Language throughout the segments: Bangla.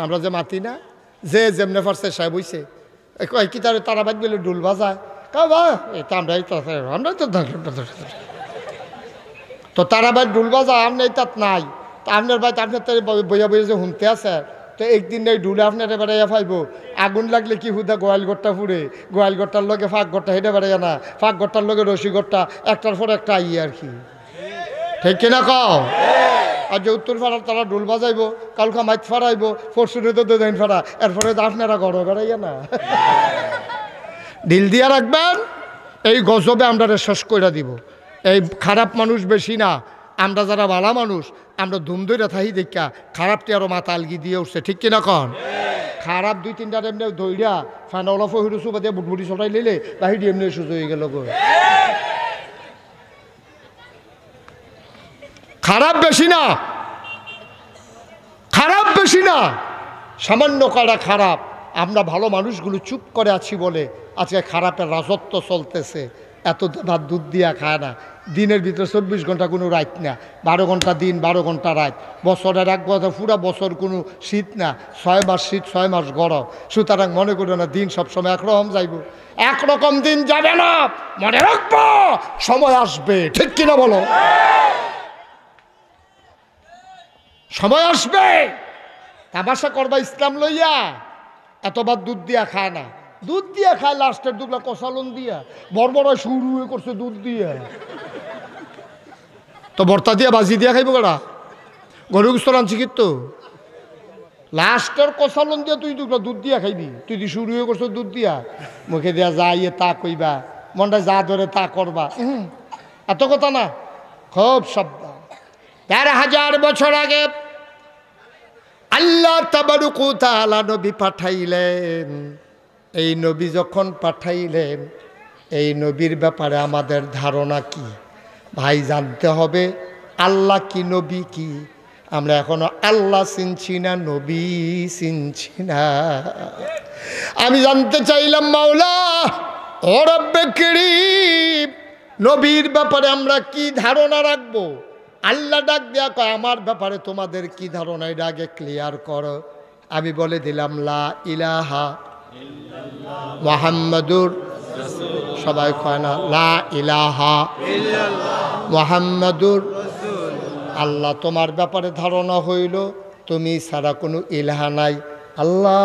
আমরা যে মাতি না, যে যেমনে পারছে সাহেব হইছে কয় কি তারা বাদ গেলে ডুল বাজায় বা এটা আমরাই তো তো তারা ভাই ডুল বাজায় আপনার তাত নাই, তা আপনার ভাই আপনার তো বইয়া বইয়া যে শুনতে আছে, তো একদিন এই ডুলে আপনার বেড়াইয়া ফাইব, আগুন লাগলে কি হুদা গোয়াল ঘরটা ফুরে, গোয়াল ঘরটার লগে ফাঁক ঘরটা হেঁটে বেড়াইয়া না, ফাঁক ঘরটার লগে রশি ঘরটা একটার পর একটা আইয়ে আর কি, ঠিক কিনা কও? আর যে উত্তর ফাড়ার তারা ডুল বাজাইব, কালকা মাইত ফাড়াইব, পরশুরে তো দুদিন ফাড়া, এরপরে তো আপনারা ঘর বেড়াইয়া না। ঢিল দিয়া রাখবেন, এই গজবে আমরা শেষ করে দিব। এই খারাপ মানুষ বেশি না, আমরা যারা ভালো মানুষ আমরা ধুম ধরে থাকি দেখা খারাপটি আরও মাথা আলগি দিয়ে উঠছে, ঠিক কিনা কন? খারাপ দুই তিনটা এমনি দইরা ফানা ওলা ফহিরু সুবা দিয়ে বুটবুটি চটাই লিলে বাহির এমনি সুযোগ হয়ে গেল গো। খারাপ বেশি না, খারাপ বেশি না, সামান্য কটা খারাপ। আমরা ভালো মানুষগুলো চুপ করে আছি বলে আজকে খারাপের রাজত্ব চলতেছে। এত ভাত দুধ দিয়া খায় না, দিনের ভিতরে 24 ঘন্টা কোনো রাত না, 12 ঘন্টা দিন 12 ঘন্টা রাত, বছরের এক বছর পুরা বছর কোনো শীত না, 6 মাস শীত 6 মাস গরম। সুতরাং মনে করো না দিন সবসময় একরকম যাইব, একরকম দিন যাবে না, মনে রাখবো সময় আসবে, ঠিক কিনা বলো? সময় আসবে, তামাশা করবা ইসলাম লইয়া, এতবার দুধ দিয়া খায় না, দুধ দিয়া খায় লাস্টের দুগলা কষালন দিয়া, বড় বড় শুরু করছে দুধ দিয়া, তো ভর্তা দিয়া বাজি দিয়া খাইব গড়া গরু গুস্তর আনছি কিন্তু লাস্টের কষালন দিয়া তুই দুগলা দুধ দিয়া খাইবি, তুই দি শুরু করছো দুধ দিয়া, মুখে দিয়া যা ইয়ে তা কইবা, মনটা যা ধরে তা করবা, এত কথা না, খুব শব্দ। ১৩,০০০ বছর আগে আল্লাহ তাবারক ওয়া তাআলা নবী পাঠাইলেন। এই নবী যখন পাঠাইলেন, এই নবীর ব্যাপারে আমাদের ধারণা কি ভাই জানতে হবে। আল্লাহ কি, নবী কি? আমরা এখনো আল্লাহ চিনছি না, নবী চিনছি না। আমি জানতে চাইলাম মাওলা ও রব্বে কারীম, নবীর ব্যাপারে আমরা কি ধারণা রাখবো? আল্লাহ ডাক দেয়া কয় আমার ব্যাপারে তোমাদের কি ধারণা, এটা আগে ক্লিয়ার করো। আমি বলে দিলাম লা ইলাহা মুহাম্মাদুর, সবাই কয় না লা ইলাহা মুহাম্মাদুর। আল্লাহ তোমার ব্যাপারে ধারণা হইল তুমি ছাড়া কোনো ইলাহা নাই। আল্লাহ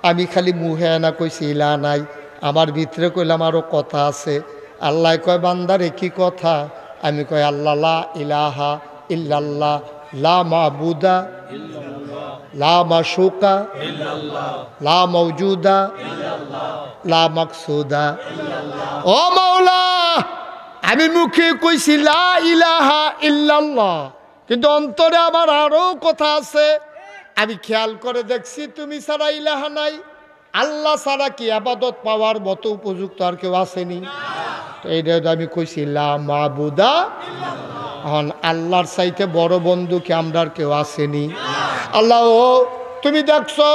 আমি খালি মুহে না কইছি ইলাহা নাই, আমার ভিতরে কইলাম আরও কথা আছে। আল্লাহ কয় বান্দারে কি কথা? আমি কই আল্লাহ লা ইলাহা ইল্লাল্লাহ, লা মাবুদা লা মাশুকা লা মওজুদা লা মাকসুদা। ও মাওলা আমি মুখে কইছি লা ইলাহা ইল্লাল্লাহ, কিন্তু অন্তরে আমার আরও কথা আছে। আমি খেয়াল করে দেখছি তুমি ছাড়া ইলাহা নাই, আল্লাহ ছাড়া কি ইবাদত পাওয়ার মতো উপযুক্ত আর কেউ আসেনি। তো এইটা আমি কইছি লা মাবুদা, এখন আল্লাহর চাইতে বড় বন্ধু কি আমরার কেউ আসেনি? আল্লাহ ও তুমি দেখছো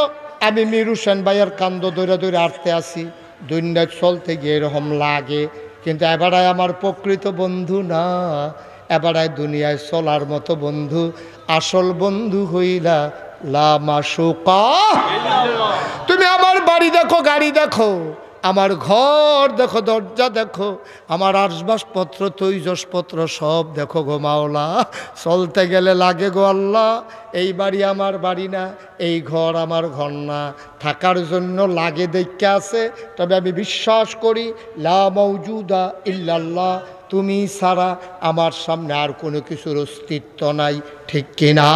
আমি মীর হোসেন ভাইয়ের কান্দ ধরে ধরে আটতে আসি, দুনিয়া চলতে গিয়ে এরকম লাগে, কিন্তু এবারায় আমার প্রকৃত বন্ধু না, এবারায় দুনিয়ায় চলার মতো বন্ধু। আসল বন্ধু হইলা লা মাশুকা। তুমি আমার বাড়ি দেখো, গাড়ি দেখো, আমার ঘর দেখো, দরজা দেখো, আমার আসবাবপত্র তৈজসপত্র সব দেখো গো মাওলা, চলতে গেলে লাগে গো আল্লাহ এই বাড়ি আমার বাড়ি না, এই ঘর আমার ঘর না, থাকার জন্য লাগে দেখে আছে। তবে আমি বিশ্বাস করি লা মাওজুদা ইল্লাল্লাহ, তুমি ছাড়া আমার সামনে আর কোনো কিছুর অস্তিত্ব নাই, ঠিক কিনা?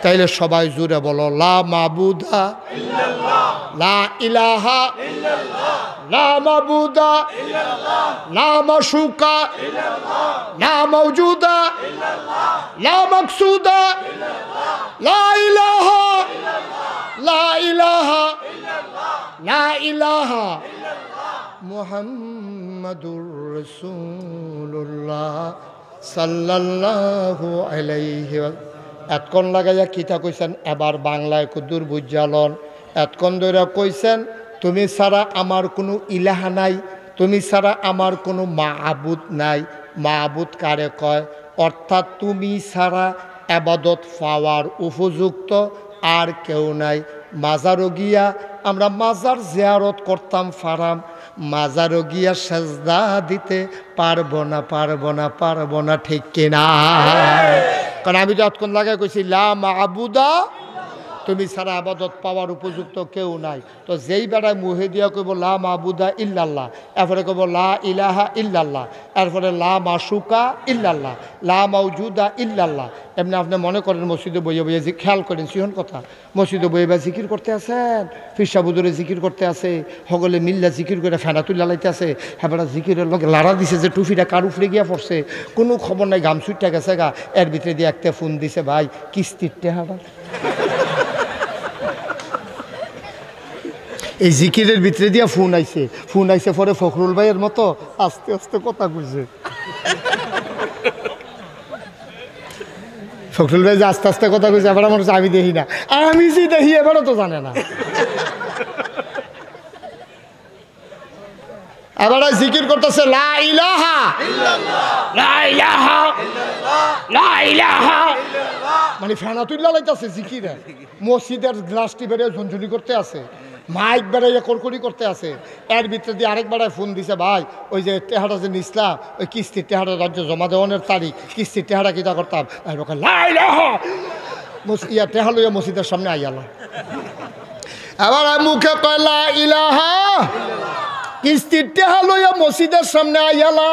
তাইলে সবাই জুড়ে বলো লা মাবুদা ইল্লাল্লাহ, লা ইলাহা ইল্লাল্লাহ, লা মাবুদা ইল্লাল্লাহ, লা মাশুকা ইল্লাল্লাহ, লা মাওজুদা ইল্লাল্লাহ, লা মাকসুদা ইল্লাল্লাহ, লা ইলাহা ইল্লাল্লাহ, লা ইলাহা ইল্লাল্লাহ, লা ইলাহা ইল্লাল্লাহ মুহাম্মাদুর রাসূলুল্লাহ সাল্লাল্লাহু আলাইহি। এতক্ষণ লাগাইয়া কিতা কইছেন, এবার বাংলায় কুদুর বুঝালন। এতক্ষণ ধরে কইছেন তুমি ছাড়া আমার কোনো ইলাহা নাই, তুমি ছাড়া আমার কোনো মাবুদ নাই। মাবুদ কারে কয়? অর্থাৎ তুমি ছাড়া ইবাদত পাওয়ার উপযুক্ত আর কেউ নাই। মাজারও গিয়া আমরা মাজার জিয়ারত করতাম ফারাম, মাজারও গিয়া সেজদা দিতে পারবো না, পারবো না, পারবো না, ঠিক কিনা? কারণ আমি যতক্ষণ লাগাই কইছি লা মাবুদা, তুমি ছাড়া আবাদত পাওয়ার উপযুক্ত কেউ নাই। তো যেই বেড়ায় মুহে দিয়া কইব লা মাবুদা ইল্লাল্লাহ, এরপরে কইব লা ইলাহা ইল্লাল্লাহ, এরপরে লা মাসুকা ইল্লাল্লাহ, লা মাউজুদা ইল্লাল্লাহ। এমনি আপনি মনে করেন মসজিদে বইয়ে বইয়ে খেয়াল করেন সিহন কথা, মসজিদে বইয়ে বা জিকির করতে আছেন, ফিরসাবুদুরে জিকির করতে আছে, সকলে মিল্লা জিকির করে ফেনা তুলে লাইতে আছে, হ্যাঁ বেড়া জিকিরের লোক লাড়া দিছে যে টুফিটা কার উপরে গিয়া পড়ছে, কোনো খবর নাই, গামছুটটা গেছে গা, এর ভিতরে দিয়ে একটা ফোন দিছে, ভাই কিস্তির টেহাটা। এই জিকিরের ভিতরে দিয়া ফোন আইছে পরে ফখরুল ভাইয়ের মতো আস্তে আস্তে কথা কইছে। ফখরুল ভাই যে আস্তে আস্তে কথা কইছে, এবার আমার আমি দেখি না, আমি যে দেখি এবারও তো জানে না। এবার জিকির করতেছে লা ইলাহা ইল্লাল্লাহ, লা ইলাহা ইল্লাল্লাহ, লা ইলাহা ইল্লাল্লাহ, মানে ফেনা তুল্লা লাইতাছে জিকিরে। মসজিদের গ্লাসটি বেড়ে ঝনঝনি করতে আছে, মাইক বেড়াইয়া করকরি করতে আছে, এর ভিতরে দিয়ে আরেক বেড়ায় ফোন দিছে, ভাই ওই যে টেহাটা যে নিসলা, ওই কিস্তির টেহাটা রাজ্য জমা দেওয়ানোর তারিখ, কিস্তির টেহাটা কিতা করতাম, ইয়া টেহা লইয়া মসজিদের সামনে আইয়ালা। এবার মুখে কয় লা ইলাহা, কিস্তির টেহা লইয়া মসজিদের সামনে আইয়ালা।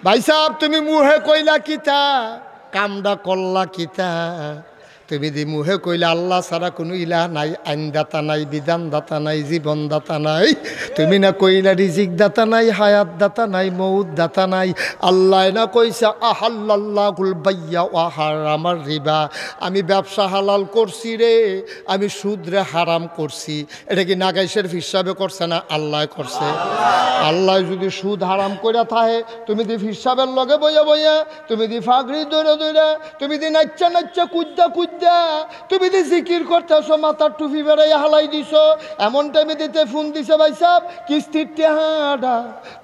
ভাই সাহেব তুমি মুহে কইলা কিতা, কামডা করলা কিতা? তুমি দি মুহে কইলা আল্লাহ ছাড়া কোনো ইলাহ নাই, আইনদাতা নাই, বিধানদাতা নাই, জীবনদাতা নাই। তুমি না কইলা রিজিক দাতা নাই, হায়াত দাতা নাই, মৌত দাতা নাই। আল্লাহ না কইসা আহাল্লাল্লাহুল বাইয়া ওয়া হারামার রিবা, আমি ব্যবসা হালাল করছি রে, আমি সুদরে হারাম করছি। এটা কি নাগাইশের হিসাবে করছে না আল্লাহ করছে? আল্লাহ যদি সুদ হারাম কইরা থাকে, তুমি দি হিসাবের লগে বইয়া বইয়া, তুমি দি ফাগড়ি দৌড়ে দৌড়ে, তুমি দি নাচ্চা নাচ্চা কুদ্দা কুদ্দা, তুমি দি জিকির করতেছ, মাথার টুপি বেড়াইয়া হালাই দিছ, এমন টাইমে দিতে ফোন দিছে ভাই সাহেব কিস্তির টেহাডা,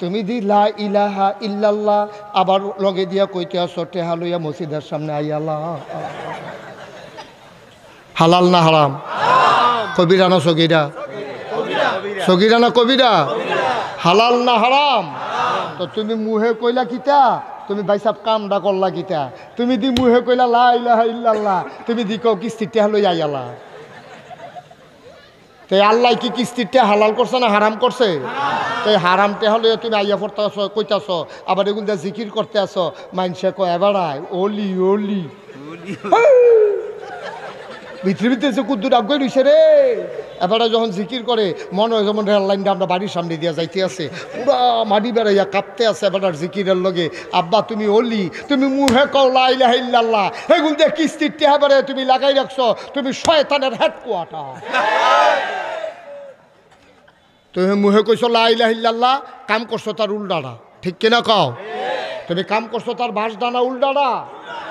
তুমি দি লা ইলাহা ইল্লাল্লাহ, আবার লগে দিয়া কইতে আসো টেহা লইয়া মসজিদের সামনে আইয়ালা। হালাল না হারাম? কবিরা না সগীরা? সগীরা না কবিরা? হালাল না হারাম? তো তুমি মুহে কইলা কিতা, তুমি ভাই সাহেব কামডা করলা কিতা? তুমি দি মুহে কইলা লা ইলাহা ইল্লাল্লাহ, তুমি দি কও কিস্তির টেহা লইয়া আইয়ালা। তো আল্লাহ কি কিস্তিরটা হালাল করছে না হারাম করছে? তো হারামটা হলে তুমি আইয়া পড়তে আসো, কইতাছ, আবার এগুলো জিকির করতে আসো, মাইনসে কয় এবারাই ওলি ওলি ভিতরে ভিতরে কুদ্দুর আগে রইছে রে। এবারে যখন জিকির করে মনে হয় যেমন রেল লাইনটা আমরা বাড়ির সামনে দিয়ে যাইতে আছে, পুরা মাটি বেড়াইয়া কাঁপতে আছে এবার জিকিরের লগে। আব্বা তুমি ওলি, তুমি মুহে কও লা ইলাহা ইল্লাল্লাহ, এগুলো দিয়ে কিস্তির টেহাবারে তুমি লাগাই রাখছো, তুমি শয়তানের হেডকোয়ার্টার। তুমি মুহে কইছো লা ইলাহা ইল্লাল্লাহ, কাম করছো তার উল্টাটা, ঠিক কিনা কও? তুমি কাম করছো তার বাস ডানা উল্টাটা,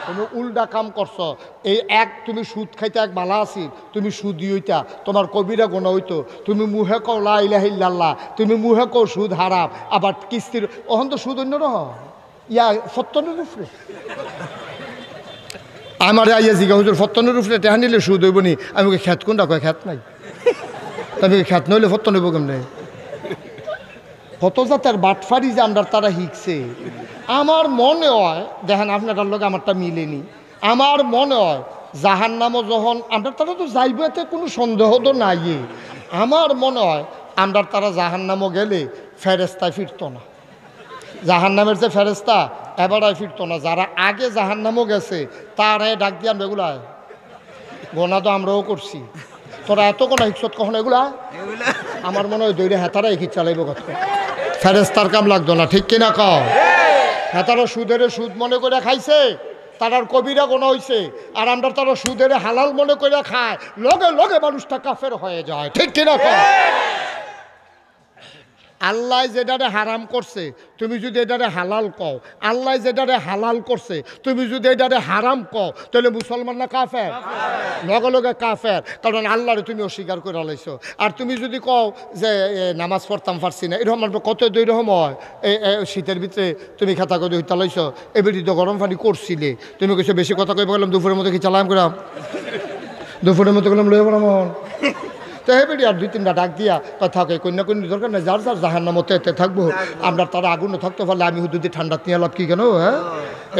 তুমি উল্টা কাম করছো। এই এক তুমি সুদ খাইতে এক বালা আছি, তুমি সুদি হইতা, তোমার কবিরা গোনা হইতো। তুমি মুহে কও লা ইলাহা ইল্লাল্লাহ, তুমি মুহে কও সুদ হারাম, আবার কিস্তির অহন তো সুদ অন্য রহ ইয়া ফত্তনের উপরে। আমার আইয়া জিগা হুজুর ফত্তনের উপরে টেহা নিলে সুদ হইব নি? আমি খ্যাত কোনটা কয় খ্যাত নাই, তবে খ্যাত নইলে ফত্তন হইব কেমনে? কত জাতের বাটফারি যে আমরা তারা শিখছে। আমার মনে হয় দেখেন আপনার লোক আমারটা মিলেনি, আমার মনে হয় জাহান নামও যখন আমরা তারা তো যাইব, এতে কোনো সন্দেহ তো নাই। আমার মনে হয় আমরা তারা জাহান নামও গেলে ফেরেস্তায় ফিরত না, জাহান নামের যে ফেরেস্তা এবারায় ফিরত না। যারা আগে জাহান নামও গেছে তারাই ডাক দিয়ে আমরা এগুলা গোনা তো আমরাও করছি, তোরা এত কোনো হিকসত কখন এগুলা? আমার মনে হয় দৈরে হেতারা একই চালাইব কথা, ফেরেস্তার কাম লাগতো না, ঠিক কিনা কও? হেতারা সুদের সুদ মনে করে খাইছে, তারার কবিরা গোনা হইছে, আর আমরা তারা সুদের হালাল মনে করে খায়, লগে লগে মানুষটা কাফের হয়ে যায়, ঠিক কিনা কও? আল্লাহ যেটারে হারাম করছে তুমি যদি এটারে হালাল কও, আল্লাহ যেটারে হালাল করছে তুমি যদি এটারে হারাম কও, তাহলে মুসলমান না কাফের? লগে লগে কাফের, কারণ আল্লাহরে তুমি অস্বীকার করে লাইছো। আর তুমি যদি কও যে নামাজ পড়তাম পারছি না, এরকম কত দুইরকম হয়। শীতের ভিতরে তুমি খাতা করে হইতা লাইছো, এবারে তো গরম পানি করছিলে, তুমি কইছো বেশি কথা কইব গেলাম দুপুরের মধ্যে কি চালাম করাম, দুপুরের মতো গেলাম লয়ে পড়াম তো হে বেটি আর 2-3টা ডাক দিয়া থাকে কন্যা কন্যা দরকার নেই যার যার জাহান্নার মতো এতে থাকবো আমরা তারা আগুনও থাকতে পারলে আমি হুদুদি ঠান্ডা নিয়ে লাভ কি কেন হ্যাঁ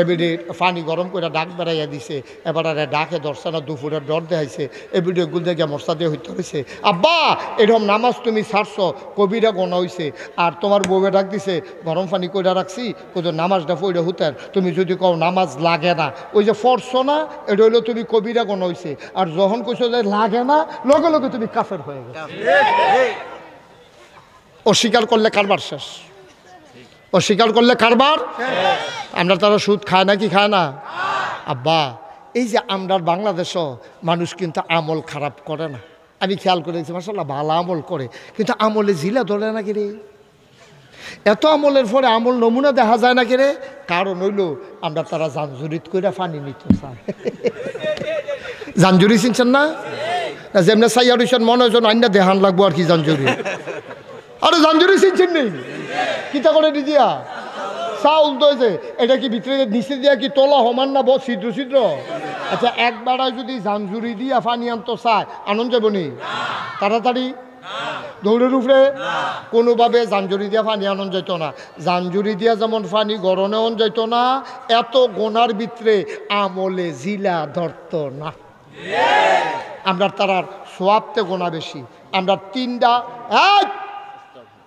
এবিডি পানি গরম করে ডাক বেড়াইয়া দিছে এবার আরে ডাকে ধরছে না দুপুরের ডর দেখাইছে এবিডি গুল দিয়ে মশলা দিয়ে হইতে হয়েছে আব্বা এরকম নামাজ তুমি ছাড়ছো কবিরা গোনা হইছে আর তোমার বউয়ে ডাক দিছে গরম পানি করে রাখছি কোথাও নামাজটা পড়ে হুতের তুমি যদি কও নামাজ লাগে না ওই যে পড়ছো না এটা হইলো তুমি কবিরা গোনা হইছে আর যখন কইছো যে লাগে না লগে লগে তুমি কাফের হয়ে গেছে অস্বীকার করলে কারবার শেষ অস্বীকার করলে কারবার আমরা তারা সুদ খায় না কি খায় না আব্বা এই যে আমরা বাংলাদেশও মানুষ কিন্তু আমল খারাপ করে না আমি খেয়াল করেছি মাশাআল্লাহ ভালো আমল করে কিন্তু আমলে জিলা ধরে না কি রে এত আমলের পরে আমল নমুনা দেখা যায় না কি রে কারণ হইল আমরা তারা জানজুরিত করে পানি নিতে চাই জানজুরি চিনছেন না যেমনি সাইয়ার হোসেন মনে হয় আইনা দেহান লাগবো আর কি জানজুরি আরে জানজুরি চিনছেন নেই কিতা করে দিয়া চাউল দইছে এটা কি ভিতরে নিচে দিয়া কি তোলা সমান না বহুত ছিদ্র ছিদ্র আচ্ছা একবারায় যদি জানজুরি দিয়া পানি আনতো চায় আনন্দ যাব নি তাড়াতাড়ি দৌড়ের উপরে কোনোভাবে জানজুরি দিয়া পানি আনন যেত না জানজুরি দিয়া যেমন পানি গরমে আন যেত না এত গোনার ভিতরে আমলে জিলা ধরত না আমরা তারার সোয়াবতে গোনা বেশি আমরা 3টা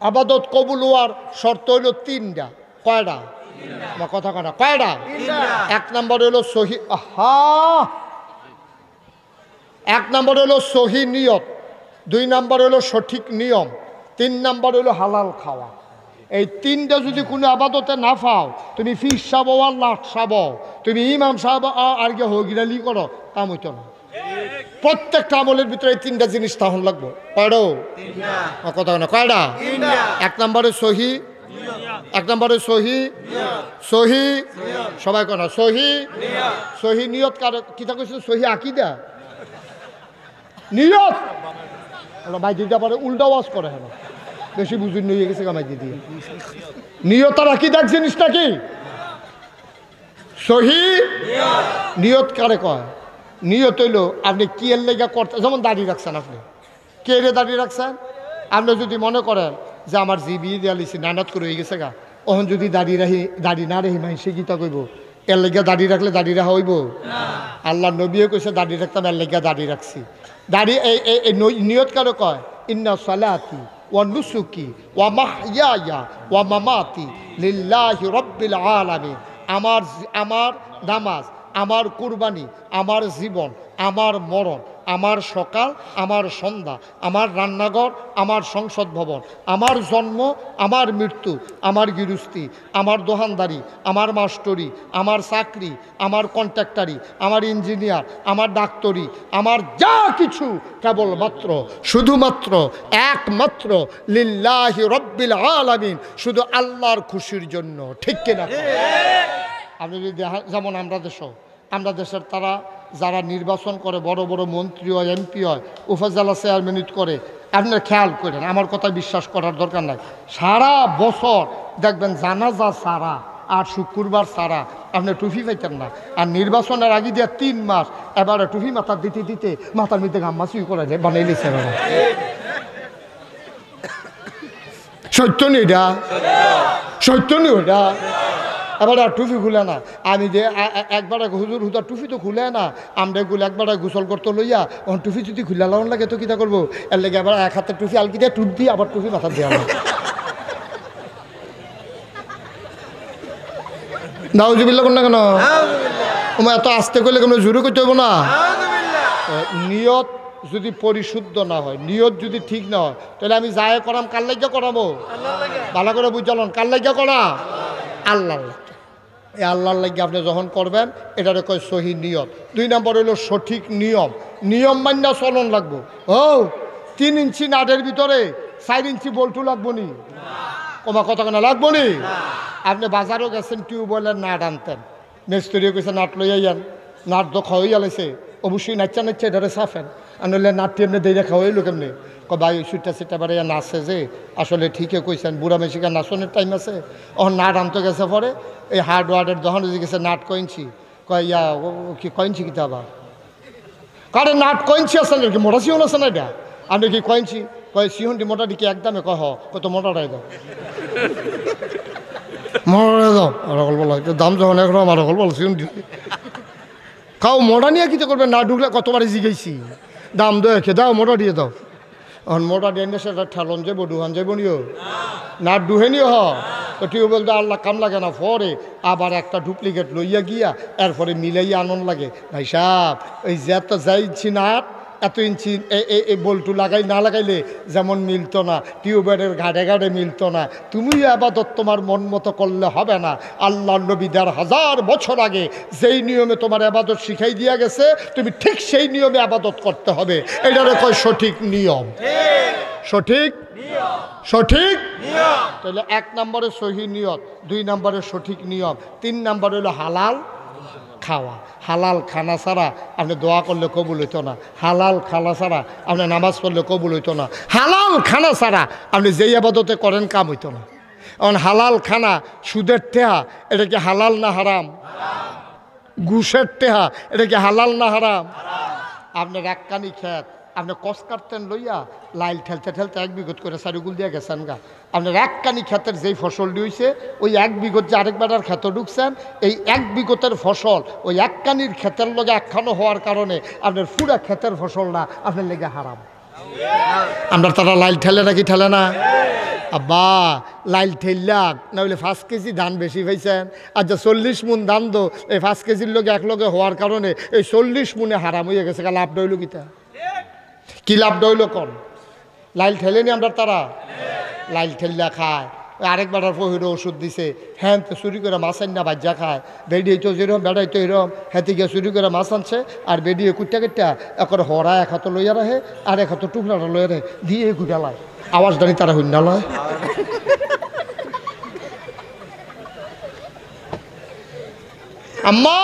আবাদত কবুল হওয়ার শর্ত হইল 3টা কয়টা আমার কথা কয়টা কয়টা 1 নম্বর হইল সহি 1 নম্বর হইল সহি নিয়ত 2 নম্বর হইল সঠিক নিয়ম 3 নম্বর হইল হালাল খাওয়া এই 3টা যদি কোনো আবাদতে না পাও তুমি ফিস সাব আর লাট সাব তুমি ইমাম সাহেব আর গে হগিরালি করো কাম হইতো না প্রত্যেকটা আমলের ভিতরে এই 3টা জিনিস তাহন লাগবো কয়ডো কথা না কয়টা 1 নম্বরে সহি 1 নম্বরে সহি সহি সবাই কেন সহি সহি নিয়ত কার কিতা কইছে সহি আকীদা নিয়ত মাই দিদা পরে উল্টা ওয়াজ করে হ্যাঁ বেশি বুঝুন নিয়ে গেছে কামাই দিদি নিয়ত আর আকীদার জিনিসটা কি সহি নিয়ত কারে কয় নিয়ত হইল আপনি কি এর লেগা করতে যেমন দাড়ি রাখছেন আপনি কে রে দাড়ি রাখছেন আপনি যদি মনে করেন যে আমার জিবি দিয়ালিছি নানাত করে হয়ে গেছে গা ওখান যদি দাড়ি না রেহি মাই সে গীতা কইব এর লেগা দাড়ি রাখলে দাড়ি রাখা হইব আল্লাহ নবীও কইছে দাড়ি রাখতাম এর লেগা দাড়ি রাখছি দাড়ি এই নিয়ত কারো কয় ইন্না সালাতি ওয়া নুসুকি ওয়া মাহইয়ায়া ওয়া মামাতি লিল্লাহি রাব্বিল আলামিন আমার নামাজ আমার কুরবানি আমার জীবন আমার মরণ আমার সকাল আমার সন্ধ্যা আমার রান্নাঘর আমার সংসদ ভবন আমার জন্ম আমার মৃত্যু আমার গৃহস্থী আমার দোকানদারি আমার মাস্টরি আমার চাকরি আমার কন্ট্রাক্টারি আমার ইঞ্জিনিয়ার আমার ডাক্তারি আমার যা কিছু কেবলমাত্র শুধুমাত্র একমাত্র লিল্লাহি রাব্বিল আলামিন শুধু আল্লাহর খুশির জন্য ঠিক কিনা আপনি যদি যেমন আমরা দেশের তারা যারা নির্বাচন করে বড় বড় মন্ত্রী হয় এমপি হয় উপজেলা চেয়ারম্যান করে আপনারা খেয়াল করেন আমার কথা বিশ্বাস করার দরকার নাই সারা বছর দেখবেন জানাজা সারা আর শুক্রবার সারা আপনি টুপি পাইতেন না আর নির্বাচনের আগে দিয়ে 3 মাস এবারে টুপি মাথার দিতে দিতে মাথার মধ্যে গাম্মা চুই করে যায় বানাই নিছে সত্য নেই এটা সত্য নেই ওটা এবার আর টুপি খুলে না আমি যে একবারে হুজুর হুদার টুপি তো খুলে না আমরা গুলো একবারে গোসল করতে লইয়া ওখান টুপি যদি খুলে লাগান লাগে তো কিতা করবো এর লেগে এবার 1 হাতে টুপি আলকি দিয়ে টুপ দিয়ে আবার টুপি মাথা দেওয়া নাউজুবিল্লাহ কোন না কেন তোমার এত আস্তে করলে কোনো জোরে করতে হবো না নিয়ত যদি পরিশুদ্ধ না হয় নিয়ত যদি ঠিক না হয় তাহলে আমি যাই করাম কার লাগিয়া করাবো ভালো করে বুঝালেন কার লাগিয়া করা আল্লাহ এই আল্লাহর লাগে আপনি যখন করবেন এটারে কয় সহি নিয়ত 2 নম্বর হলো সঠিক নিয়ম মান্য চলন লাগবো 3 ইঞ্চি নাটের ভিতরে 4 ইঞ্চি বল্টু লাগবো নি কমা কথা কেনা লাগবো নি আপনি বাজারও গেছেন টিউবওয়েলের নাট আনতেন মিস্ত্রিও কইছে নাট লইয়া যান নাট তো খাওয়াই গেলেছে অবশ্যই নাচা এটারে সাফেন আর নইলে নাটটি এমনি দিয়ে খাওয়াইলো কেমনি ভাই সুইটা সেটা বারে নাচে যে আসলে ঠিকই কইছেন বুড়া মেশিকা নাচনের টাইম আছে ও নাট আনতে গেছে পরে এই হার্ডওয়ার্ডের দোকানে গেছে নাট কইনছি কয় ইয়া কি কইনছি কিতা আবার কারে নাট কইনছি আছে নাকি মোটা সিহন আছে না এটা আপনি কি কইনছি কয় সিহনটি মোটাটি কি একদমে কহ কত মোটাটাই দাও মোটা দাও আর বলো দাম যখন একরকম আর বলো সিহনটি কাউ মোটা নিয়ে কিছু করবে না ঢুকলে কতবারই জিগেছি দাম দেখে দাও মোটা দিয়ে দাও এখন মোটা দিয়ে সেটা ঠেলন যাবো ডুহান যাবো নিও না ডুহে নিও তো টিউবওয়েল তো আল্লাহ কাম লাগে না পরে আবার একটা ডুপ্লিকেট লইয়া গিয়া এরপরে মিলাইয়া আনন্দ লাগে ভাই সাহেব ওই যে এত যাইছি না এত ইঞ্চি এই বল্টু লাগাই না লাগাইলে যেমন মিলতো না টিউবওয়েলের ঘাটে ঘাটে মিলতো না তুমি আবাদত তোমার মন মতো করলে হবে না আল্লাহ নবী ১,৫০০ বছর আগে যেই নিয়মে তোমার আবাদত শিখাই দিয়া গেছে তুমি ঠিক সেই নিয়মে আবাদত করতে হবে এটারে কয় সঠিক নিয়ম সঠিক সঠিক তাহলে ১ নম্বরে সহি নিয়ত ২ নম্বরে সঠিক নিয়ম ৩ নম্বরে হলো হালাল খাওয়া হালাল খানা ছাড়া আপনি দোয়া করলে কবুল হইতো না হালাল খানা ছাড়া আপনি নামাজ পড়লে কবুল হইতো না হালাল খানা ছাড়া আপনি যেই আবাদতে করেন কাম হইতো না কারণ হালাল খানা সুদের টেহা এটা কি হালাল না হারাম ঘুষের টেহা এটা কি হালাল না হারাম আপনার এক কানি খেত আপনি কষ কাটতেন লইয়া লাইল ঠেলতে ঠেলতে ১ বিঘত করে সারিগুল দিয়ে গেছেন গা আপনার এক কানি ক্ষেতের যেই ফসলটি হয়েছে ওই ১ বিঘত যে আরেকবার ক্ষেত ঢুকছেন এই ১ বিঘতের ফসল ওই এক কানির ক্ষেতের লগে একখানো হওয়ার কারণে আপনার পুরা ক্ষেতের ফসলটা আপনার লেগে হারাম আমরা তারা লাইল ঠেলে নাকি ঠেলে না আব্বা লাইল ঠেললাক না হলে ৫ কেজি ধান বেশি পাইছেন আচ্ছা ৪০ মুন ধান দো এই ৫ কেজির লগে এক লগে হওয়ার কারণে এই ৪০ মুনে হারাম হয়ে গেছে লাভ ডইল কিতা কি লাভ ডইল কন লাইল ঠেলেনি আমরা তারা লাইল ঠেললা খায় আরেকবার পহিরো ওষুধ দিছে হ্যাঁ তো চুরি করে মাছ আন না বাজ্যা খায় বেডিয়ে তো যেরকম বেড়াই তো এরকম হ্যাঁ গিয়ে চুরি করে মাছ আনছে আর বেডিয়ে কুট্টা কেটটা একর হরা ১ হাতে লইয়া রাখে আর ১ হাতে টুকরাটা লইয়া রাখে দিয়ে ঘুরালায় আওয়াজ দাঁড়ি তারা হইন লয় আম্মা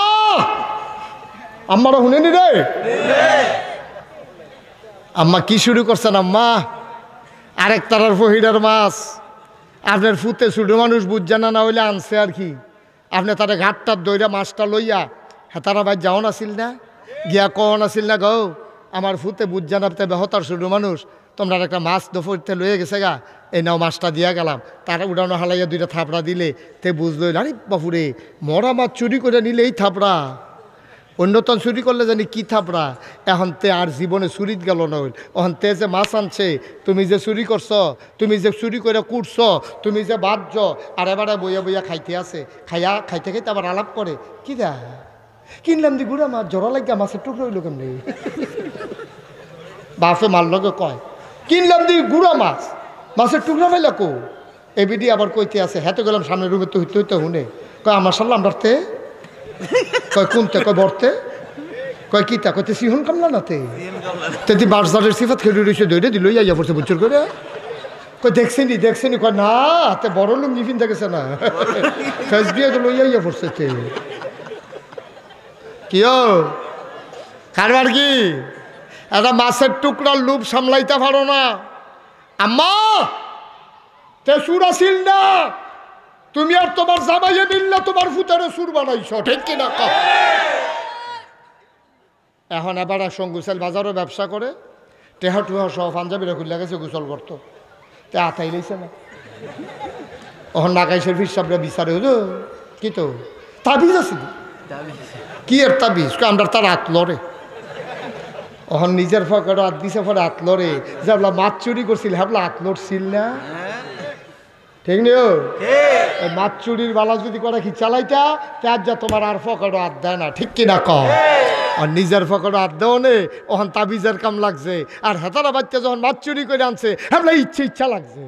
আম্মারা শুনেনি রে আম্মা কি শুরু করছেন আম্মা আরেক তারার ফহিরার মাছ আপনার ফুতে ছোটো মানুষ বুঝছেন না হইলে আনছে আর কি আপনি তারা ঘাটটার দইরা মাছটা লইয়া হ্যাঁ তারা ভাই যাওন আসিল না গিয়া কন আসিল না গো আমার ফুতে বুঝছেন আপনি বেহতার ছোটো মানুষ তোমরা একটা মাছ দফরতে লইয়ে গেছে গা এই নাও মাছটা দিয়া গেলাম তারা উড়ানো হালাইয়া 2টা থাপড়া দিলে তে বুঝলো আরে বাপুরে মরা মাছ চুরি করে নিলে এই থাপড়া অন্যতন চুরি করলে জানি কি থাপড়া এখন তে আর জীবনে চুরিত গেল না হইল এখন তে যে মাছ আনছে তুমি যে চুরি করছ তুমি যে চুরি করে কুটছ তুমি যে বাঁধছ আর এবারে বইয়া বইয়া খাইতে আছে খাইতে খাইতে আবার আলাপ করে কি দা কিনলাম দি গুড়া মাছ জড়া লাগিয়া মাছের টুকরো হইল কেমনি বাপে মারলকে কয় কিনলাম দি গুড়া মাছ মাছের টুকরা পাইলা কো এবিডি আবার কইতে আছে হেঁটে গেলাম সামনে রুমে তো হইতে হইতে হুনে কয় আমার সাল্লাম আমরাতে কয় কোনতে কয় বরতে কয় কিতা কইতে সিহন কামলা নাতে তেতি বাসদারের সিফাত খেলে রয়েছে দইরে দিল ইয়া পড়ছে বুঝর করে কয় দেখছেনি কয় না তে বড় লোক নিফিন দেখেছে না ফেস দিয়ে দিল ইয়া পড়ছে তে কিও কারবার কি একটা মাছের টুকরার লুপ সামলাইতে পারো না আম্মা তে সুর আসিল না তুমি আর তোমার জামাইয়ে মিললে তোমার ফুতারে সুর বানাইছ ঠিক কিনা এখন এবার সঙ্গুসেল বাজারও ব্যবসা করে টেহা টুহা সহ পাঞ্জাবিরা খুলে গেছে গোসল করতো তে আতাই লাইছে না ওখান নাকাইশের হিসাবরা বিচারে হলো কি তো তাবিজ আছে কি এর তাবিজ আমরা তার হাত লড়ে ওখান নিজের ফকেটে হাত দিছে পরে হাত লড়ে যে আপনার মাছ চুরি করছিল হ্যাবলা হাত লড়ছিল না ঠিক নিও মাছ চুরির বালা যদি করে কি চালাইতা তার যা তোমার আর ফকেটে হাত দেয় না ঠিক কিনা কম আর নিজের ফকেটে হাত দেও নে ওখান তাবিজের কাম লাগছে আর হেতারা বাচ্চা যখন মাছ চুরি করে আনছে হ্যাবলা ইচ্ছা লাগছে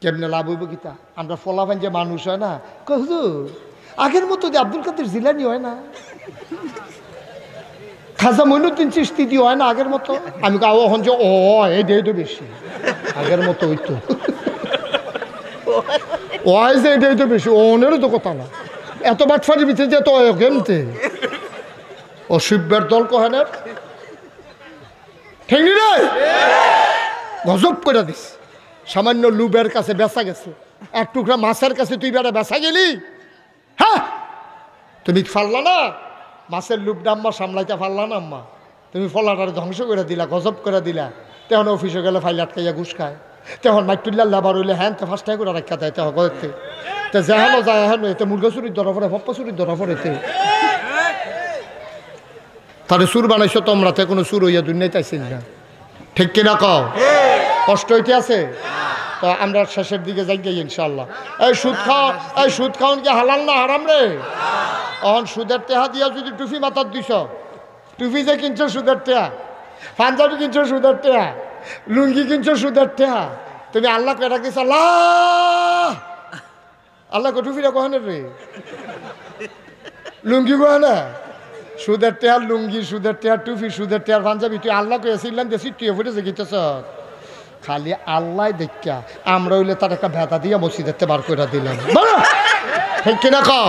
কেমনে লাভ হইব কিতা আমরা ফলাফান যে মানুষ হয় না হুজুর আগের মতো যে আব্দুল কাদের জিলানি হয় না খাজা মইনুদ্দিন চিশতি দি হয় না আগের মতো আমি এখন যে ও এই তো বেশি আগের মতো হইতো ওই যে এটাই তো বেশি ওনেরও তো কথা না এত বাটফারির ভিতরে যে তো কেমতে ও শিববের দল কহেনের ঠিক নি রে গজব করে দিস সামান্য লুবের কাছে বেচা গেছে এক টুকরা মাছের কাছে তুই বেড়া বেচা গেলি হ্যাঁ তুমি ফারলা না, মাছের লুপটা আম্মা সামলাইতে পারলা না আম্মা, তুমি ফলাটার ধ্বংস করে দিলা, গজব করে দিলা। তখন অফিসে গেলে ফাইল আটকাইয়া ঘুষ খায়, তখন মাইটুল্লাহ লাবার হইলে হ্যাঁ তো ফার্স্ট করে রাখা দেয়, তখন করতে তো যেহানো যায় এখন এতে মুরগা চুরির ধরা পড়ে, পপ্পা চুরির ধরা পড়েতে। তাহলে সুর বানাইছো তোমরাতে, কোনো সুর হইয়া দুনিয়াতে আইসেন না, ঠিক কিনা কও? কষ্ট হইতে আছে। তো আমরা শেষের দিকে যাই গিয়ে ইনশাল্লাহ। এই সুদ খাও, এই সুদ খাওন কি হালাল না হারাম রে? অন সুদের টেহা দিয়া যদি টুপি মাথার দিছ, টুপি যে কিনছো সুদের টেহা, পাঞ্জাবি কিনছো সুদের টেহা, লুঙ্গি কিনছো সুদের টেহা, তুমি আল্লাহ কে রাখিস আল্লাহ, আল্লাহ কে টুপিটা কহনের রে, লুঙ্গি কহ না, সুদের টেহার লুঙ্গি, সুদের টেহার টুপি, সুদের টেহার পাঞ্জাবি, তুই আল্লাহ কেছিলাম দেশি তুই ফুটেছে গিতেছ। খালি আল্লাহ দেখা আমরা হইলে তার একটা ভেতা দিয়ে মসজিদেরতে বার করে দিলাম, ঠিক কিনা কও?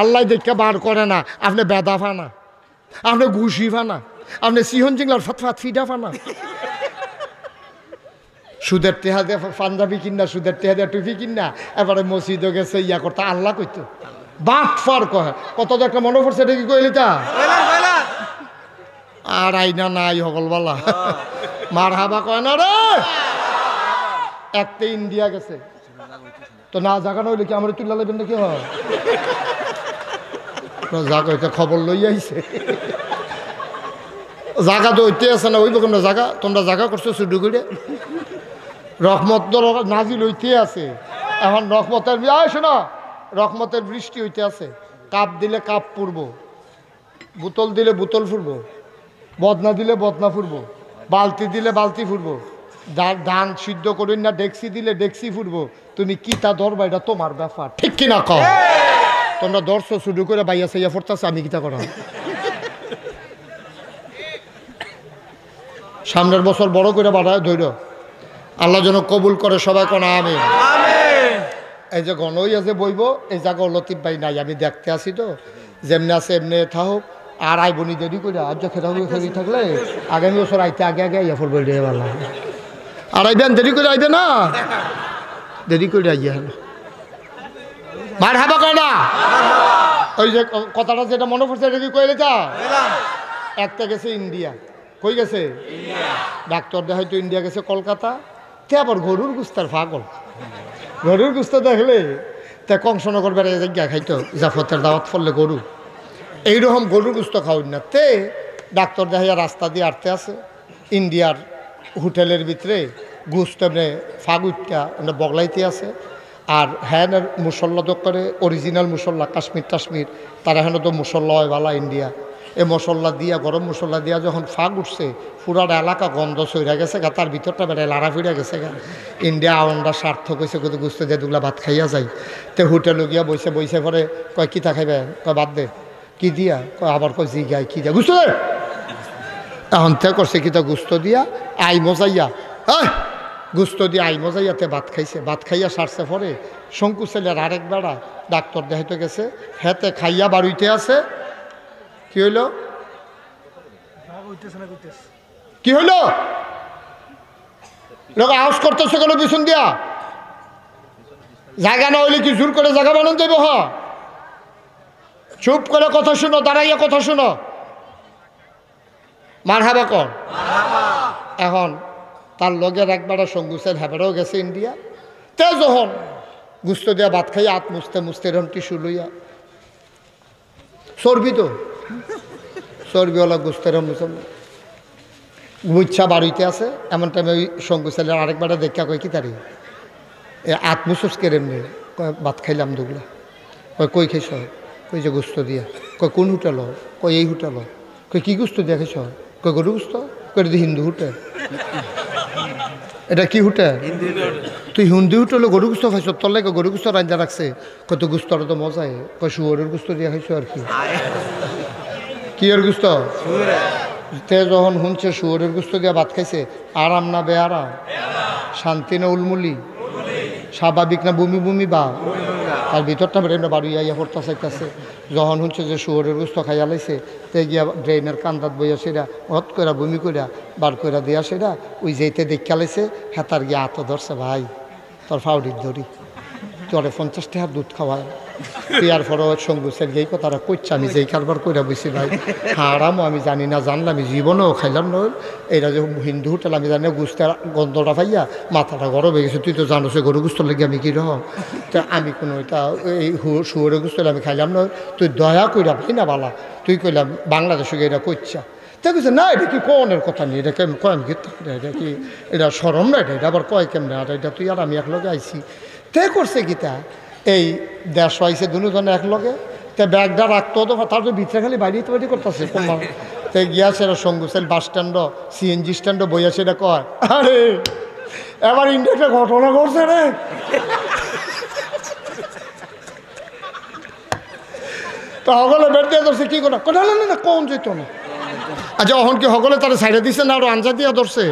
আল্লাহ দেখা বার করে না, আপনি বেদা ফানা, আপনি ঘুষি ফানা, আপনি সিহন জিংলার ফাতফাত ফিডা ফানা। সুদের টেহা দিয়ে পাঞ্জাবি কিনা, সুদের টেহা দিয়ে টুপি কিনা, এবারে মসজিদে গেছে ইয়া করতে আল্লাহ কইতো বাট ফার কহে। কত একটা মনে পড়ছে, এটা কি কইলি তা? আর আইনা নাই হগলবালা মার হাবা কয় না রে। একটা ইন্ডিয়া গেছে তো না জাগানো হইলে কি আমার তুল্লা লাগবেন নাকি? হয় জাগা খবর লই আইছে, জাগা তো হইতে আছে না, ওই বকম না জাগা, তোমরা জাগা করছো শুধু করে রহমত নাজিল হইতে আছে। এখন রহমতের শোনো, রহমতের বৃষ্টি হইতে আছে। কাপ দিলে কাপ পুরব, বোতল দিলে বোতল ফুরব, বদনা দিলে বদনা ফুরব, বালতি দিলে বালতি ফুরব, ধান সিদ্ধ করি না ডেক্সি দিলে ডেক্সি ফুরব। তুমি কি তা ধরবা, এটা তোমার ব্যাপার, ঠিক কিনা কও? তোমরা দর্শো শুরু করে বাইয়া সাইয়া ফোরতাছে, আমি কিতা করা? সামনের বছর বড় করে বাড়ায় ধৈর্য, আল্লাহ যেন কবুল করে, সবাই কোন আমিন। এই যে গণই আছে বইব, এই জায়গা লতিফ ভাই নাই, আমি দেখতে আসি তো, যেমনি আছে এমনি থাকুক। আর আইবনি দেরি করে আজ খেলি থাকলে আগামী বছর আইতে আগে আগে আইয়া ফুটবল দিয়ে ভালো। আর আইবেন দেরি করে আইবে না, দেরি করে আইয়া হলো মার হাবা কয় না। ওই যে কথাটা যেটা মনে পড়ছে, এটা কি কইলে তা? একটা গেছে ইন্ডিয়া, কই গেছে? ডাক্তার দেখাইতো ইন্ডিয়া গেছে কলকাতা, তে আবার গরুর গুস্তার পাগল, গরুর গুস্ত দেখলে তে কংসনগর বেড়ে জায়গা খাইতো, জাফতের দাওয়াত ফললে গরু, এইরকম গরুর গুস্ত খাওয়াই না। তে ডাক্তার দেখাইয়া রাস্তা দিয়ে আটতে আছে ইন্ডিয়ার হোটেলের ভিতরে, গুস্ত এমনি ফাগুইটা এমনি বগলাইতে আছে। আর হ্যাঁ মুসল্লা তো করে অরিজিনাল মুসল্লা, কাশ্মীর টাশ্মীর, তারা হেন তো মুসল্লা হয় ভালা ইন্ডিয়া। এই মশলা দিয়া, গরম মশলা দিয়া যখন ফাগ উঠছে, পুরাটা এলাকা গন্ধ সইরা গেছে গা, তার ভিতরটা বেড়ায় লাড়া ফিরে গেছে গা। ইন্ডিয়া আওয়ানটা সার্থক হয়েছে, কিন্তু গুছতে দিয়ে দুগুলা ভাত খাইয়া যায়। তে হোটেলে গিয়া বইসে বইসে পরে কয় কিতা খাইবে, কয় বাদ দে, কি দিয়া, কয় আবার কয় জি গাই কি দিয়া গুস্ত দে। এখন তে করছে কিতা গুস্ত দিয়া আই মজাইয়া, গুস্ত দিয়ে আই মজাইয়াতে ভাত খাইছে। ভাত খাইয়া সারছে পরে শঙ্কু ছেলের আরেক বেড়া ডাক্তার দেখাইতে গেছে, হেতে খাইয়া বাড়িতে আছে। কি হইল, কি হইল? লোক আওয়াজ করতেছে কেন পিছন দিয়া? জায়গা না হইলে কি জোর করে জায়গা বানান দেব? হ, চুপ করে কথা শুনো, দাঁড়াইয়া কথা শুনো, মার হাবা কর। এখন তার লগের একবার সঙ্গুসের হ্যাবেরও গেছে ইন্ডিয়া। তে যখন গুস্ত দিয়া ভাত খাইয়া হাত মুছতে মুছতে এরকম টিস্যু লইয়া, চর্বি তো চর্বিওয়ালা গুস্তের মুচ্ছা বাড়িতে আছে। এমন টাইমে ওই সঙ্গু ছেলের আরেকবার দেখা কয় কি তারি এ আত্মসুস কেরেমনি, কয় ভাত খাইলাম দুগুলা। কয় কই খাইছ? কই যে গুস্ত দিয়া। কয় কোন হোটেল? কয় এই হোটেল। কয় কি গুস্ত দিয়া খাইছ? কয় গরু গুস্ত। কয় এটা হিন্দু হোটেল। এটা কি হোটেল? তুই হিন্দু হোটেলে গরু গুস্ত খাইছ? তোর লাগে গরু গুস্ত রান্না রাখছে। কত গুস্তর তো মজাই। কয় শুয়োরের গুস্ত দিয়া খাইছ আর কি। কি এর গুস্ত? তে যখন শুনছে শুয়োরের গুস্ত দিয়া ভাত খাইছে, আরাম না বেআরাম? শান্তি না উলমুলি? স্বাভাবিক না বমি বমি বা? আর ভিতরটা বেড়ে বাড়ি আইয়া পড়তে চাইতেছে। যখন শুনছে যে শুয়োরের গুস্ত খাইয়া লাইছে, তে গিয়া ড্রেনের কান্দাত বইয়া সেরা হট করে বমি কইরা বার কইরা দিয়া সেরা ওই যেতে দেখা লাইছে, হেতার গিয়া হাত ধরছে, ভাই তোর ফাউডির ধরি। তোরে 50 টাকার দুধ খাওয়ায় ইয়ার পরও সঙ্গু স্যার এই কথাটা করছে আমি যেই কারবার করে বসি ভাই হারামও আমি জানি না জানলাম আমি জীবনেও খাইলাম না এটা যে হিন্দু হোটেল আমি জানি না গুস্তের গন্ধটা পাইয়া মাথাটা গরম হয়ে গেছে তুই তো জানো সে গরু গুস্ত লেগে আমি কীরকম তা আমি কোনো এটা এই শুয়োরের গুস্ত আমি খাইলাম না তুই দয়া কইরা ভাই না বালা তুই কইলাম বাংলাদেশে এটা করছা তাই বলছে না এটা কি কনের কথা নেই এটা কেমন কয় আমি এটা কি এটা সরম না এটা আবার কয় কেমন আর এটা তুই আর আমি একলগে আইছি তে করছে গীতা এই দেশ আইসে দুজনে একলগে তে ব্যাগটা রাখতো তো তারপরে ভিতরে খালি বাইরে তৈরি করতেছে তে গিয়াছে সঙ্গু সেল বাস স্ট্যান্ডও সিএনজি স্ট্যান্ডও বইয়া সেটা কয় আরে এবার ইন্ডিয়াতে ঘটনা ঘটছে রে তো হগলে বেড দিয়ে ধরছে কি করে কথা না না কোন যেত না আচ্ছা অহন কি হগলে তারা সাইডে দিচ্ছে না আরো আঞ্জা দিয়া ধরছে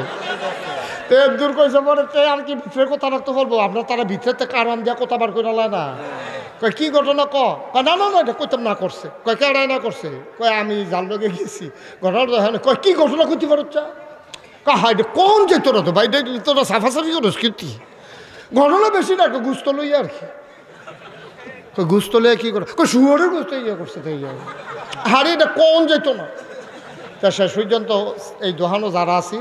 তে দূর কইছে পরে তে আর কি ভিতরে কথা রাখতে বলবো আপনার তারা ভিতরে থেকে আরাম দিয়া কথা বার করে না কয় কি ঘটনা না না না এটা কইতাম না করছে কয় কেডাই না করছে কয় আমি জাল লগে গেছি ঘটনা কয় কি ঘটনা করতে পারছা কাহা এটা কোন যেত না তো ভাই তোরা সাফাসাফি করস কীর্তি ঘটনা বেশি না একটু গুস্ত লই আর কি কই গুস্ত লইয়া কী করে কই শুয়োরের গুস্ত ইয়ে করছে তো ইয়ে হারে এটা কোন যেত না তা শেষ পর্যন্ত এই দোহানো যারা আছি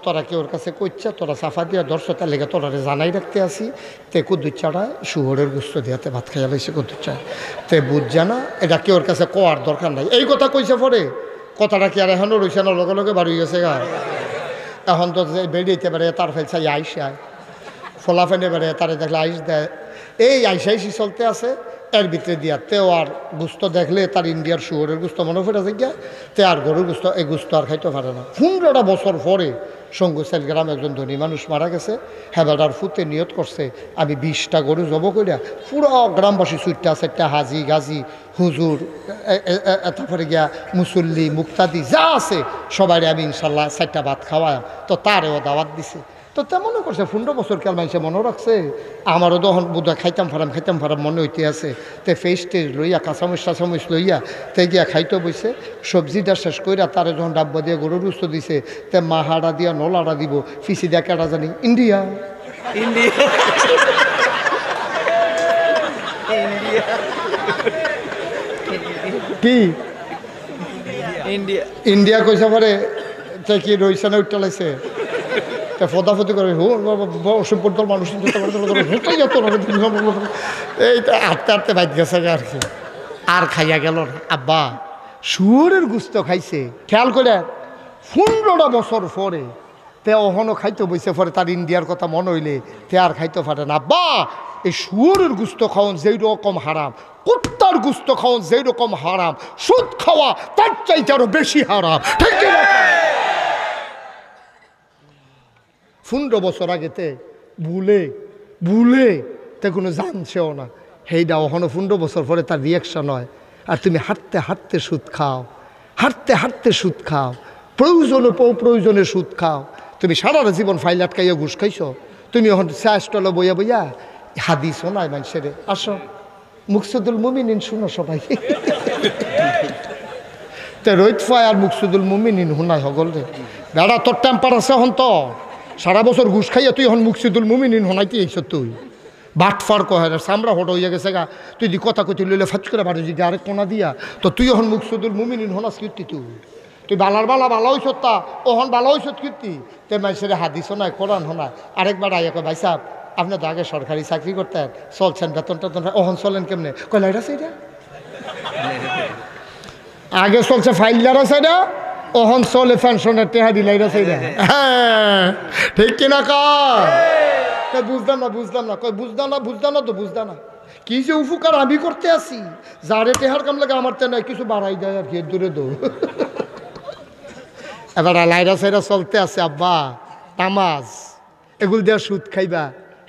তোরা কি ওর কাছে কইছা তোরা সাফা দিয়া দর্শকতার লেগে তোরা জানাই রাখতে আসি তে কুদ্দুর চাড়ায় শুয়োরের গুস্ত দিয়াতে ভাত খাইয়া লাইছে কুদ্দুর চায় তে বুঝছে না এটা কি ওর কাছে কোয়ার দরকার নাই এই কথা কইছে পরে কথাটা কি আর এখনও রইছে না লগে লগে বাড়ি গেছে গা এখন তো যে বেরিয়েতে পারে তার ফেলছে আইস আয় ফোলা ফেনে বেড়ে তারে দেখলে আইস দেয় এই আইসি চলতে আছে এর ভিতরে দিয়া তেও আর গুস্ত দেখলে তার ইন্ডিয়ার শুয়োরের গুস্ত মনে পড়ে গিয়া তে আর গরুর গুস্ত এই গুস্ত আর খাইতে পারে না 15টা বছর পরে সঙ্গুসেল গ্রামে একজন ধনী মানুষ মারা গেছে হেবাটার ফুতে নিয়ত করছে আমি 20টা গরু জব করিয়া পুরো গ্রামবাসী সুইটটা সেটটা হাজি গাজি হুজুর তারপরে গিয়া মুসল্লি মুক্তাদি যা আছে সবাই আমি ইনশাল্লাহ 4টা ভাত খাওয়ায় তো তারেও দাওয়াত দিছে তো তেমনও করছে 15 বছর কাল মানুষে মনে রাখছে আমারও তখন বোধ হয় খাইতাম ফারাম মনে হইতে আছে তে ফেস টেস লইয়া কাঁচামচ লইয়া তে গিয়া খাইতে বইছে সবজিটা শেষ কইরা তারে যখন ডাব্বা দিয়ে গরুর গুস্ত দিছে তে মাহাড়া দিয়া নলাড়া দিব ফিসি দিয়া কেটা জানি ইন্ডিয়া কি ইন্ডিয়া কইসা পরে তে কি রইছে না উঠতে লাইছে ফদাফতি করে অসভ্যর মানুষ এই হাঁটতে হাঁটতে বাইত গেছে আর কি আর খাইয়া গেল আব্বা শুয়োরের গুস্ত খাইছে খেয়াল করে 15টা বছর পরে তে অহনও খাইতে বইছে পরে তার ইন্ডিয়ার কথা মনে হইলে তে আর খাইতে পারে না আব্বা এই শুয়োরের গুস্ত খাওয়ান যেই রকম হারাম কুত্তার গুস্ত খাওয়ান যেই রকম হারাম সুদ খাওয়া তার চাইতে আরো বেশি হারাম ঠিক কি 15 বছর আগেতে ভুলে তে কোনো জানছেও না সেইটা ওখানে 15 বছর পরে তার রিয়াকশন হয় আর তুমি হাঁটতে হাঁটতে সুদ খাও প্রয়োজনে সুদ খাও তুমি সারা জীবন ফাইল আটকাইয়া ঘুষ খাইছো তুমি এখন চাষটলে বইয়া হাদিসও নাই মানুষের আসো মুকসুদুল মুমিনিন শুনো সবাই তে রোহিত ফাই আর মুকসুদুল মুমিনিন হুনাই হগল রে দাদা তোর টেম্পার আছে এখন তো সারা বছর ঘুষ খাইয়া তুই এখন মুকসিদুল মুমিনিন হনাইতে এইস তুই বাটফার কহে সামরা হট হইয়া গেছে গা তুই দি কথা কইতে লইলে ফাঁচ করে বাড়ি যদি আরেক কোনা দিয়া তো তুই এখন মুকসিদুল মুমিনিন হনাস কীর্তি তুই বালার বালা হইস তা ওহন বালা হইস কীর্তি তে মানুষের হাদিসও নাই কোরআন হনায় আরেকবার আইয়া কয় ভাই সাহেব আপনি তো আগে সরকারি চাকরি করতেন চলছেন বেতন টেতন ওহন চলেন কেমনে কয় লাইটা সেইটা আগে চলছে ফাইলার আছে না ওহন চলে পেনশনের টেহা দিলাই রা সেইটা হ্যাঁ ঠিক কিনা কয় বুঝলাম না কয় বুঝলাম না তো বুঝলাম না কি যে উপকার আমি করতে আসি যারে টেহার কাম লাগে আমার তে নয় কিছু বাড়াই দেয় আর কি দূরে দৌ এবার লাইরা সাইরা চলতে আছে আব্বা নামাজ এগুল দিয়া সুদ খাইবা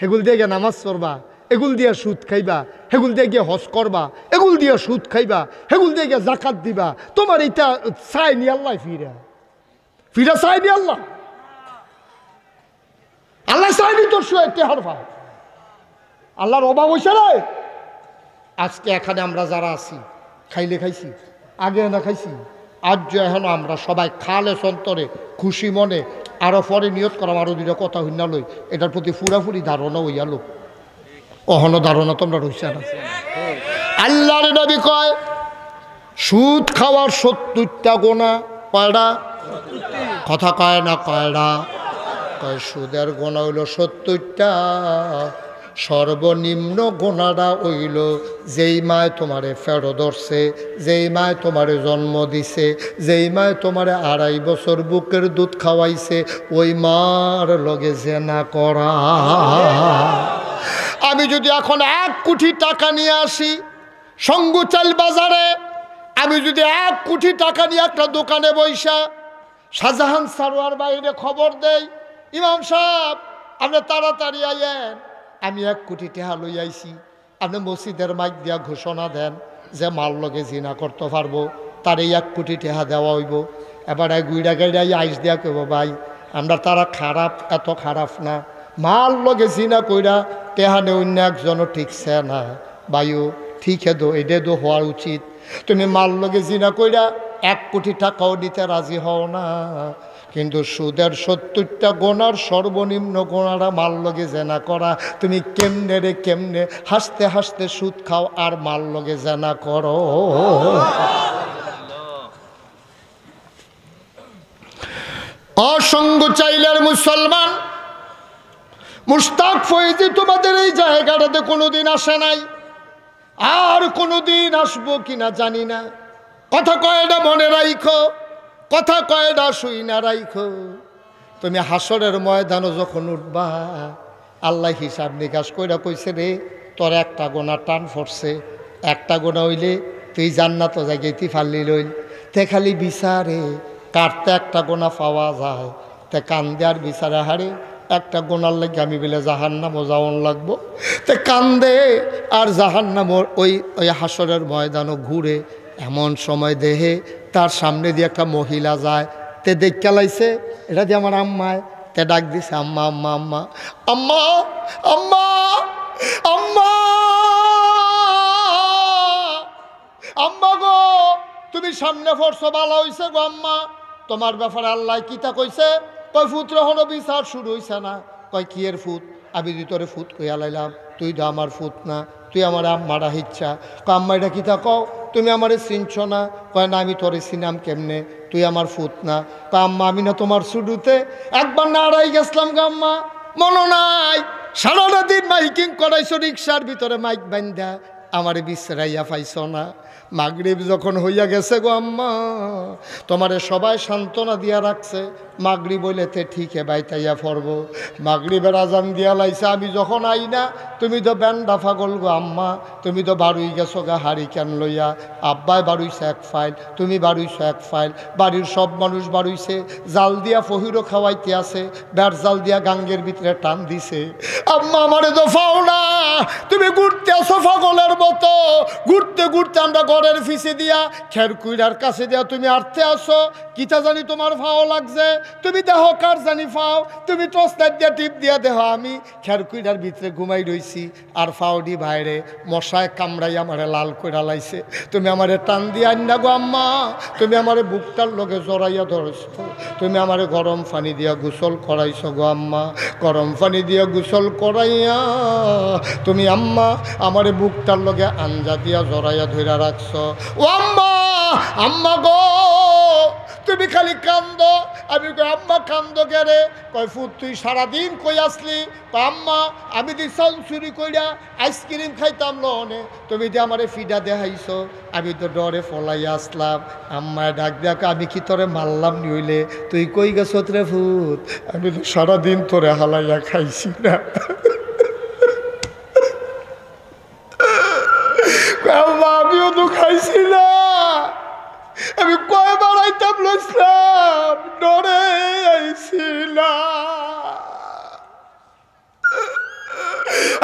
এগুল দিয়ে গিয়ে নামাজ পড়বা এগুল দিয়া সুদ খাইবা হেগুল দিয়ে গিয়ে হজ করবা এগুল দিয়া সুদ খাইবা হেগুল দিয়ে গিয়ে জাকাত দিবা তোমার এইটা চাইনি আল্লাহ ফিরা চাইনি আল্লাহ চাইনি তোর শুয়ে হারবা আল্লাহর অভাব হয়েছে রে আজকে এখানে আমরা যারা আছি খাইলে খাইছি আগে না খাইছি আজ যে এখন আমরা সবাই খালে সন্তরে খুশি মনে আরো পরে নিয়ত করাম আরো দুইটা কথা হইনা লই এটার প্রতি পুরাপুরি ধারণা হইয়া লোক অহনো ধারণা তোমরা রইছে না। আল্লাহর নবী কয় সুদ খাওয়ার 70টা গোনা। কয়টা? কথা কয় না কয়টা? কয় সুদের গোনা হইল 70টা। সর্বনিম্ন গোনাটা হইল যেই মায় তোমারে ফেরো ধরছে, যেই মায় তোমারে জন্ম দিছে, যেই মায় তোমারে 2.5 বছর বুকের দুধ খাওয়াইছে, ওই মার লগে জেনা করা। আমি যদি এখন 1 কোটি টাকা নিয়ে আসি সঙ্গুচাল বাজারে, আমি যদি 1 কোটি টাকা নিয়ে একটা দোকানে বইসা শাহজাহান সারোয়ার বাইরে খবর দেই, ইমাম সাহেব আপনি তাড়াতাড়ি আইয়েন, আমি 1 কোটি টাকা লই আইছি, আপনি মসজিদের মাইক দিয়া ঘোষণা দেন যে মাল লগে জিনা করতে পারবো, তার এই 1 কোটি টাকা দেওয়া হইব। এবার গুইড়া গাইড়াই আইস দিয়া কেব ভাই আমরা তারা খারাপ, এত খারাপ না, মাল লগে জিনা কইরা টেহানে অন্য একজনও ঠিকছে না। ভাইও ঠিক দো, এটা তো হওয়া উচিত। তুমি মাল লগে জিনা কইরা 1 কোটি টাকাও দিতে রাজি হও না, কিন্তু সুদের 70টা গোনার সর্বনিম্ন গোনাটা মাল লগে জেনা করা। তুমি কেমনে রে কেমনে হাসতে হাসতে সুদ খাও আর মাল লগে জেনা করো। অসঙ্গ চাইলের মুসলমান মুশতাক ফয়েজি তোমাদের এই জায়গাটাতে কোনোদিন আসে নাই, আর কোনোদিন আসবো কিনা জানি না। কথা কয়টা মনে রাইখো, কথা কয়টা শুই না রাইখো। তুমি হাসরের ময়দানে যখন উঠবা, আল্লাহ হিসাব নিকাশ কইরা কইছে রে তোর 1টা গোনা টান পড়ছে, 1টা গোনা হইলে তুই জান্নাত জায়গাইতে ফাল্লি লইল। তে খালি বিচারে কাটতে 1টা গোনা পাওয়া যায়, তে কান্দে আর বিচারে হারে 1টা গোনার লাগে আমি বলে জাহান্নামও যাওয়ান লাগবো। তে কান্দে আর জাহান্নামর ওই হাসরের ময়দানও ঘুরে। এমন সময় দেহে তার সামনে দিয়ে একটা মহিলা যায়, তে দেখতে লাইছে এটা দিয়ে আমার আম্মায়, তে ডাক দিছে আম্মা আম্মা আম্মা আম্মা আম্মা আম্মা আম্মা গো, তুমি সামনে পড়ছো ভালো হইছে গো আম্মা, তোমার ব্যাপারে আল্লাহ কিতা কইছে? কয় ফুত রহনো বিচার শুরু হইছে না। কয় কি এর ফুত? আমি তুই তোরে ফুত কইয়া লাইলাম, তুই তো আমার ফুত না, তুই আমার আম্মারা হিচ্ছা। কয় আম্মা এটা কিতা কও, তুমি আমারে চিনছ না? কয় না আমি তোরে চিনাম কেমনে, তুই আমার ফুত না। কয় আম্মা আমি না তোমার শুরুতে একবার নাড়াই গেছিলাম গো আম্মা, মনে নাই? সারাটা দিন মাইকিং করাইছো রিক্সার ভিতরে মাইক বান্ধা, আমারে বিশ্রাইয়া পাইছ না। মাগরিব যখন হইয়া গেছে গো আম্মা, তোমারে সবাই সান্ত্বনা দিয়া রাখছে, মাগরিব হইলেতে ঠিক হে বাইতাইয়া পড়ব। মাগরিবের আজান দিয়া লাইছে, আমি যখন আই না তুমি তো ব্যান্ডা ফাগল গো আম্মা, তুমি তো বাড়ুই গেছো গা হাড়ি কেন লইয়া। আব্বাই বাড়ুইছে 1 ফাইল, তুমি বাড়ুইছো 1 ফাইল, বাড়ির সব মানুষ বাড়ুইছে, জাল দিয়া ফহিরও খাওয়াইতে আছে, ব্যাট জাল দিয়া গাঙ্গের ভিতরে টান দিছে। আম্মা আমারে তো ফাও না, তুমি ঘুরতে আসো পাগলের মতো, ঘুরতে ঘুরতে আমরা ঘরের ফিসে দিয়া খেরকুইরার কাছে দিয়া তুমি আর্থে আসো, কিতা জানি তোমার ফাও লাগছে, তুমি দেহ কার জানি ফাও, তুমি টসলাইট দিয়া টিপ দিয়া দেহ আমি খেরকুইরার ভিতরে ঘুমাই রইছি, আর ফাওডি বাইরে মশায় কামড়াই আমারে লাল কইরা লাইছে। তুমি আমারে টান দিয়া আন্না গো আম্মা, তুমি আমারে বুকটার লগে জড়াইয়া ধরছো, তুমি আমারে গরম পানি দিয়া গোসল করাইছো গো আম্মা, গরম পানি দিয়া গোসল করাইয়া তুমি আম্মা আমারে বুকটার লগে আঞ্জা দিয়া জড়াইয়া ধইরা রাখছো। ও আম্মা, আম্মা গো তুমি খালি কান্দ। আমি কই আম্মা কান্দ কেরে? কয় ফুট তুই সারাদিন কই আসলি? আম্মা আমি দি চাউল চুরি কইরা আইসক্রিম খাইতাম লনে, তুমি যে আমারে ফিডা দেখাইছো, আমি তো ডরে ফলাইয়া আসলাম। আম্মায় ডাক দেখ, আমি কি তোরে মারলাম নি হইলে? তুই কই গেছ রে ফুট? আমি তো সারাদিন তোরে হালাইয়া খাইছি না। আমিও তো খাইছি না, আমি কয়বার আইতাম লইছিলাম, ডরে আইছিলাম।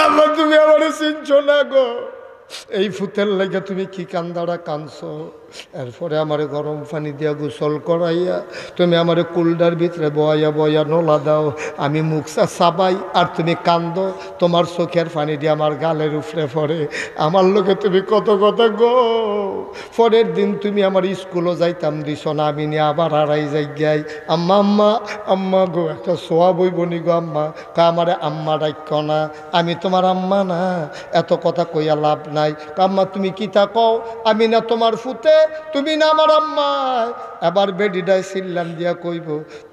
আম্মা তুমি আমারে চিনছো না গো, এই ফুতের লাগে তুমি কি কান্দারা কানছো? এরপরে আমারে গরম পানি দিয়া গোসল করাইয়া তুমি আমারে কুলডার ভিতরে বয়া বয়া নোলা দাও, আমি মুখটা চাবাই আর তুমি কান্দো, তোমার চোখের পানি দিয়ে আমার গালের উপরে পড়ে। আমার লোকে তুমি কত কথা গো। পরের দিন তুমি আমার স্কুলও যাইতাম দিছ না, আমি নিয়ে আবার হারাই যাই গাই। আম্মা আম্মা আম্মা গো, একটা সোয়া বইবনি গো আম্মা। আমারে আম্মা ডাক্য না, আমি তোমার আম্মা না, এত কথা কইয়া লাভ নাই। আম্মা তুমি কি তা কও, আমি না তোমার ফুতে, তুমি না আমার আম্মা। এবার বেডিডাই চিল্লাম দিয়া কইব,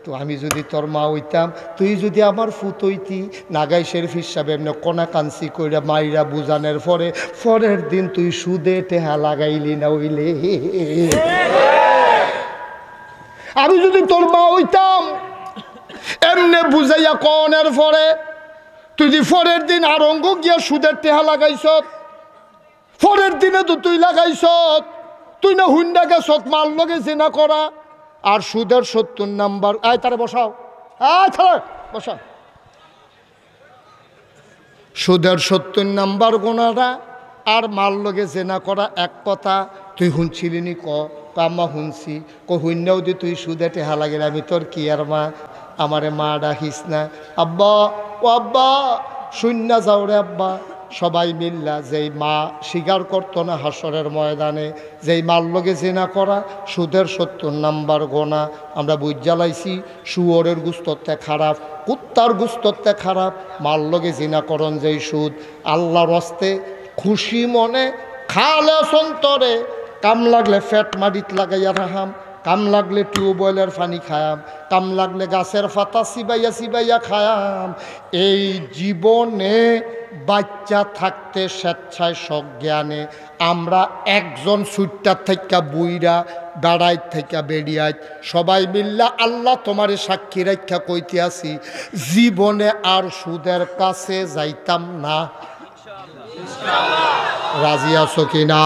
তো আমি যদি তোর মা হইতাম, তুই যদি আমার ফুত হইতি, নাগাই শরীফ হিসাবে এমনি কোনা কাঞ্চি কইরা মাইরা বুঝানোর পরে পরের দিন তুই সুদে টেহা লাগাইলি না হইলে। আমি যদি তোর মা হইতাম, এমনি বুঝাইয়া কনের পরে তুই যদি পরের দিন আরঙ্গ গিয়া সুদের টেহা লাগাইছ, পরের দিনে তো তুই লাগাইছ, তুই না হুন্ডা গেছত মাল লগেছি না করা। আর সুদের ৭০ নাম্বার, আয় তারে বসাও, বসাও। সুদের ৭০ নাম্বার গোনাটা আর মাল লগে জেনা করা এক কথা। তুই শুনছিলি নি? আম্মা শুনছি। হুন্যাও দি তুই সুদে টেহা লাগিল, আমি তোর কি আর মা, আমারে মা ডাকিস না। আব্বা ও আব্বা, শূন্য যাও রে আব্বা। সবাই মিল্লা যেই মা স্বীকার করতো না হাসরের ময়দানে, যেই মাল লগে জেনা করা সুদের ৭০ নাম্বার গোনা। আমরা বুঝ জ্বালাইছি শুয়োরের গুস্ততে খারাপ, কুত্তার গুস্ততে খারাপ, মাল লগে জিনা করন যেই সুদ। আল্লাহর হস্তে খুশি মনে খালে সন্তরে, কাম লাগলে ফ্যাট মাটিত লাগাইয়া রাহাম, কাম লাগলে টিউবওয়েলের পানি খায়াম, কাম লাগলে গাছের পাতা চিবাইয়া চিবাইয়া খায়াম। এই জীবনে বাচ্চা থাকতে স্বেচ্ছায় সজ্ঞানে আমরা একজন সুইটার থেকে বুইরা, বেড়াইত থেকে বেড়িয়াইত সবাই মিল্লা আল্লাহ তোমারে সাক্ষী রাখা কইতে আসি, জীবনে আর সুদের কাছে যাইতাম না। রাজি আছো কিনা?